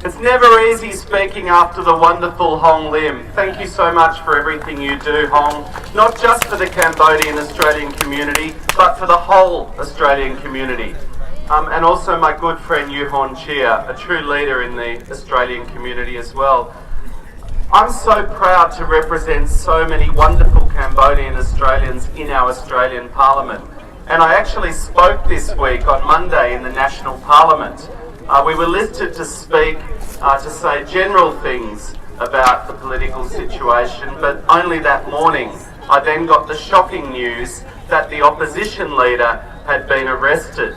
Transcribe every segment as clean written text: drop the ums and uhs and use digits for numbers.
It's never easy speaking after the wonderful Hong Lim. Thank you so much for everything you do, Hong, not just for the Cambodian Australian community, but for the whole Australian community. And also my good friend Yu Hon Chia, a true leader in the Australian community as well. I'm so proud to represent so many wonderful Cambodian Australians in our Australian Parliament. And I actually spoke this week on Monday in the National Parliament. We were listed to speak, to say general things about the political situation, but only that morning I then got the shocking news that the opposition leader had been arrested.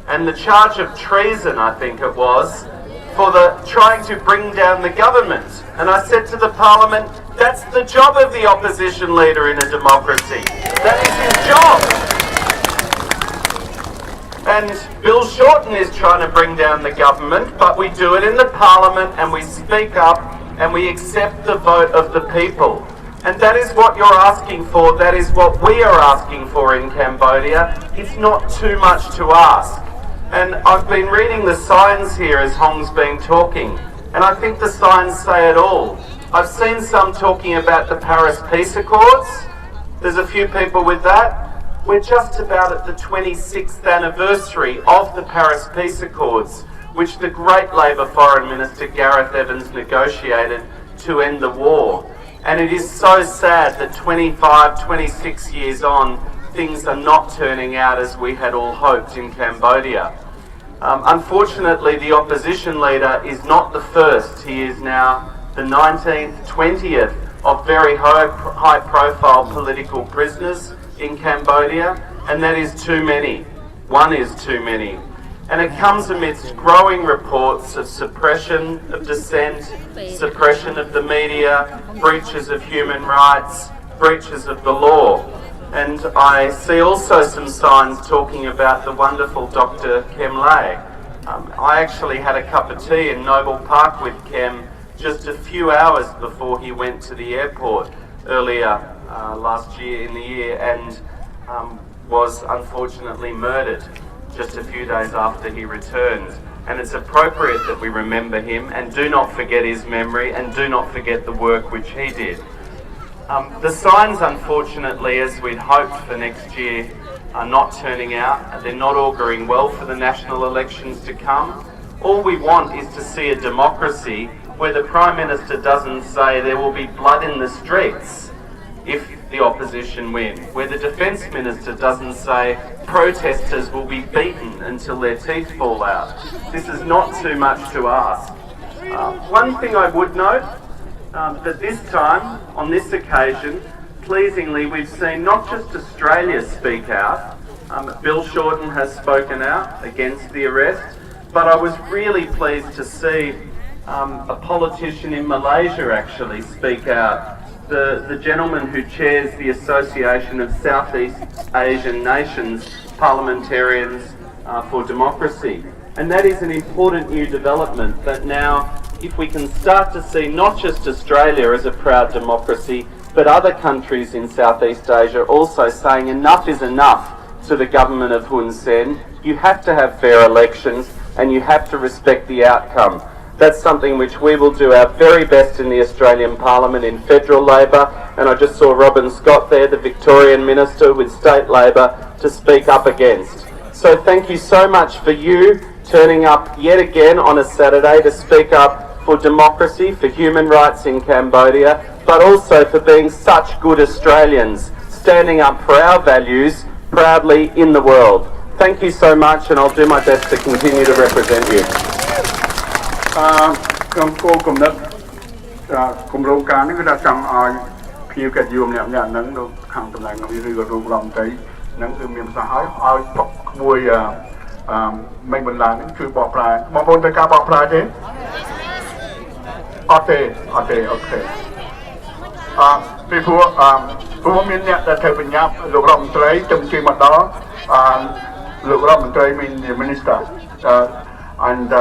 And the charge of treason, I think it was, for trying to bring down the government. And I said to the Parliament, that's the job of the opposition leader in a democracy. That is his job. And Bill Shorten is trying to bring down the government, but we do it in the Parliament and we speak up and we accept the vote of the people. And that is what you're asking for, that is what we are asking for in Cambodia. It's not too much to ask. And I've been reading the signs here as Hong's been talking, and I think the signs say it all. I've seen some talking about the Paris Peace Accords. There's a few people with that. We're just about at the 26th anniversary of the Paris Peace Accords, which the great Labor Foreign Minister Gareth Evans negotiated to end the war. And it is so sad that 25, 26 years on, things are not turning out as we had all hoped in Cambodia. Unfortunately, the opposition leader is not the first. He is now the 19th, 20th of very high-profile political prisoners in Cambodia, and that is too many. One is too many. And it comes amidst growing reports of suppression of dissent, suppression of the media, breaches of human rights, breaches of the law. And I see also some signs talking about the wonderful Dr. Kem Lay. I actually had a cup of tea in Noble Park with Kem just a few hours before he went to the airport earlier last year in the year, and was unfortunately murdered just a few days after he returned. And it's appropriate that we remember him and do not forget his memory and do not forget the work which he did. The signs, unfortunately, as we'd hoped for next year, are not turning out. They're not auguring well for the national elections to come. All we want is to see a democracy where the Prime Minister doesn't say there will be blood in the streets if the opposition win, where the Defence Minister doesn't say protesters will be beaten until their teeth fall out. This is not too much to ask. One thing I would note, that this time, on this occasion, pleasingly we've seen not just Australia speak out. Bill Shorten has spoken out against the arrest, but I was really pleased to see a politician in Malaysia actually speak out. The gentleman who chairs the Association of Southeast Asian Nations Parliamentarians for Democracy. And that is an important new development, that now if we can start to see not just Australia as a proud democracy, but other countries in Southeast Asia also saying enough is enough to the government of Hun Sen. You have to have fair elections and you have to respect the outcome. That's something which we will do our very best in the Australian Parliament in federal Labor, and I just saw Robin Scott there, the Victorian Minister with State Labor, to speak up against. So thank you so much for you turning up yet again on a Saturday to speak up for democracy, for human rights in Cambodia, but also for being such good Australians, standing up for our values proudly in the world. Thank you so much, and I'll do my best to continue to represent you. ខ្ញុំគោលគំនិតគម្រោងការនេះគឺថាចង់ឲ្យភ្ញៀវកិត្តិយសម្នាក់ៗហ្នឹងនៅខាងតំណែងនោះឬក៏រូបរដ្ឋមន្ត្រីហ្នឹងគឺមានប្រសាសន៍ឲ្យក្មួយមិនបន្លាហ្នឹងជួយបកប្រែបងប្អូនត្រូវការបកប្រែទេអត់ទេអូខេពីព្រោះមានអ្នកដែលត្រូវបញ្ញត្តិលោករដ្ឋមន្ត្រីទៅជួយមកដល់លោករដ្ឋមន្ត្រីមាន Minister and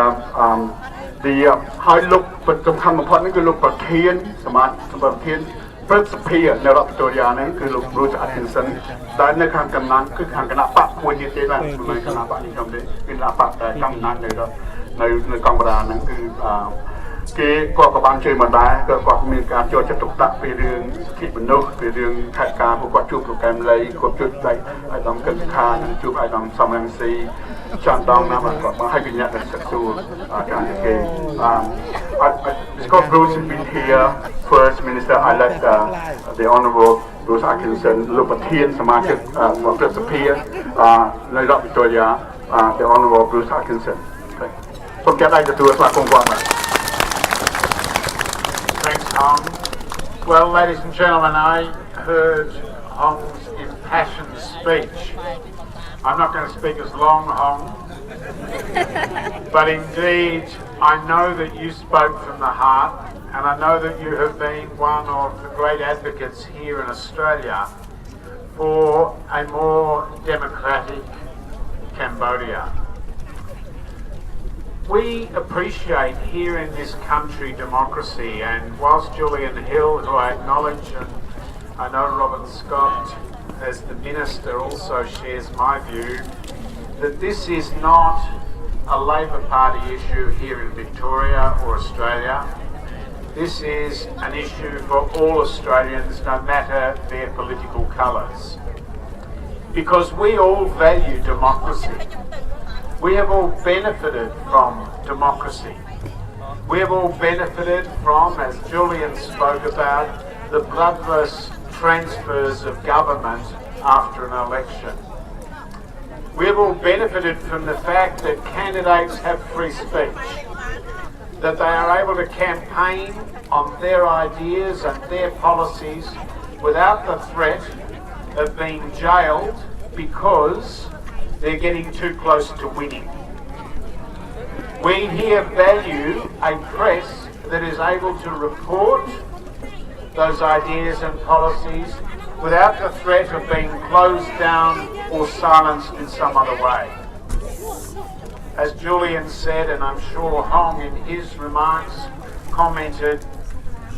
ហើយលោកសំខាន់បំផុតនេះគឺលោកប្រធានសមាជិកប្រធានព្រឹទ្ធសភានៅរដ្ឋវិទូរីយ៉ាហ្នឹងគឺលោក Bruce Atkinson ដែលនៅខាងកំណានគឺខាងគណៈបកមួយទៀតទេណាមិនមែនគណៈបកនេះខ្ញុំទេគឺគណៈបកតែកំណាននៅ នៅកងបដាហ្នឹងគឺគេគាត់ក៏បានជួយមកដែរគាត់មានការចូលចិត្តទុកដាក់ពីរឿងសិទ្ធិមនុស្សពីរឿងខេត្តការពួកគាត់ជួបលោកកែមលីគាត់ជួបដៃអាដាមកិច្ចខានិងជួបអាដាមសំរងស៊ីចាន់ដងណាគាត់មកឲ្យវិញ្ញាណសិក្សាការគេScott Bruce has been here first minister I let the honourable Bruce Atkinson លោកប្រធានសមាជិកប្រសិទ្ធភាពនៅរដ្ឋវិទ្យា the honourable Bruce Atkinson សូមចាត់ឲ្យទទួលស្វាគមន៍គាត់បាទ Thanks, Hong. Well, ladies and gentlemen, I heard Hong's impassioned speech. I'm not going to speak as long, Hong, but indeed, I know that you spoke from the heart, and I know that you have been one of the great advocates here in Australia for a more democratic Cambodia. We appreciate here in this country democracy, and whilst Julian Hill, who I acknowledge, and I know Robert Scott as the Minister also shares my view, that this is not a Labor Party issue here in Victoria or Australia. This is an issue for all Australians, no matter their political colours. Because we all value democracy. We have all benefited from democracy. We have all benefited from, as Julian spoke about, the bloodless transfers of government after an election. We have all benefited from the fact that candidates have free speech, that they are able to campaign on their ideas and their policies without the threat of being jailed because they're getting too close to winning. We here value a press that is able to report those ideas and policies without the threat of being closed down or silenced in some other way. As Julian said, and I'm sure Hong in his remarks commented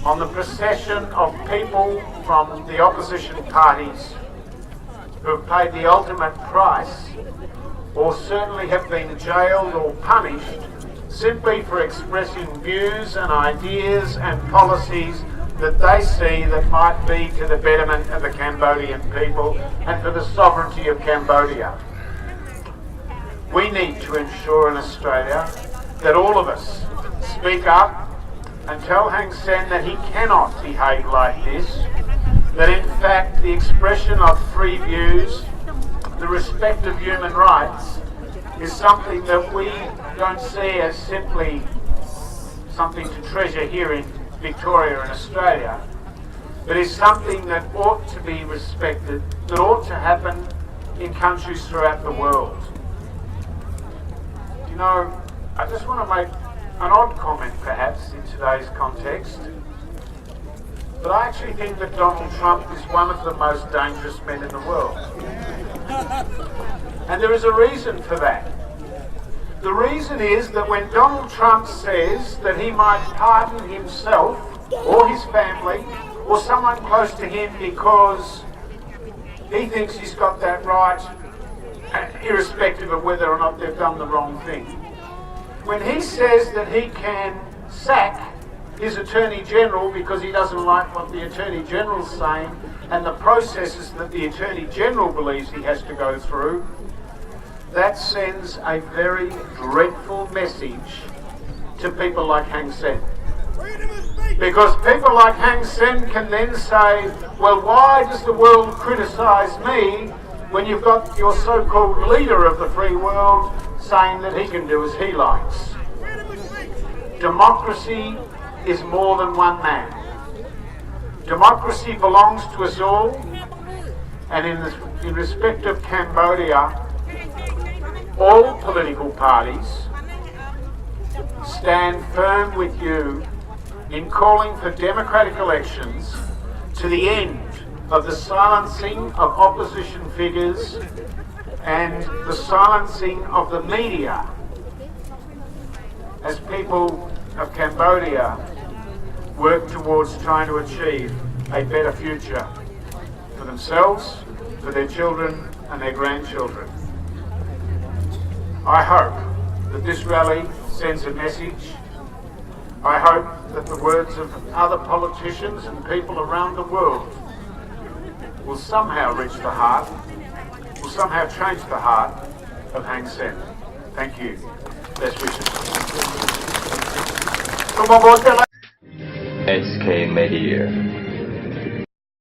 on the procession of people from the opposition parties who have paid the ultimate price or certainly have been jailed or punished simply for expressing views and ideas and policies that they see that might be to the betterment of the Cambodian people and for the sovereignty of Cambodia. We need to ensure in Australia that all of us speak up and tell Hang Sen that he cannot behave like this, that in fact the expression of free views, the respect of human rights, is something that we don't see as simply something to treasure here in Victoria and Australia, but is something that ought to be respected, that ought to happen in countries throughout the world. You know, I just want to make an odd comment perhaps in today's context, but I actually think that Donald Trump is one of the most dangerous men in the world. And there is a reason for that. The reason is that when Donald Trump says that he might pardon himself or his family or someone close to him because he thinks he's got that right, irrespective of whether or not they've done the wrong thing. When he says that he can sack his Attorney General because he doesn't like what the Attorney General's saying and the processes that the Attorney General believes he has to go through, that sends a very dreadful message to people like Hang Sen. Because people like Hang Sen can then say, well, why does the world criticise me when you've got your so-called leader of the free world saying that he can do as he likes? Democracy is more than one man. Democracy belongs to us all, and in respect of Cambodia, all political parties stand firm with you in calling for democratic elections to the end of the silencing of opposition figures and the silencing of the media as people of Cambodia work towards trying to achieve a better future for themselves, for their children and their grandchildren. I hope that this rally sends a message. I hope that the words of other politicians and people around the world will somehow reach the heart, will somehow change the heart of Hang Sen. Thank you. Best wishes. Como voce la- SK Media.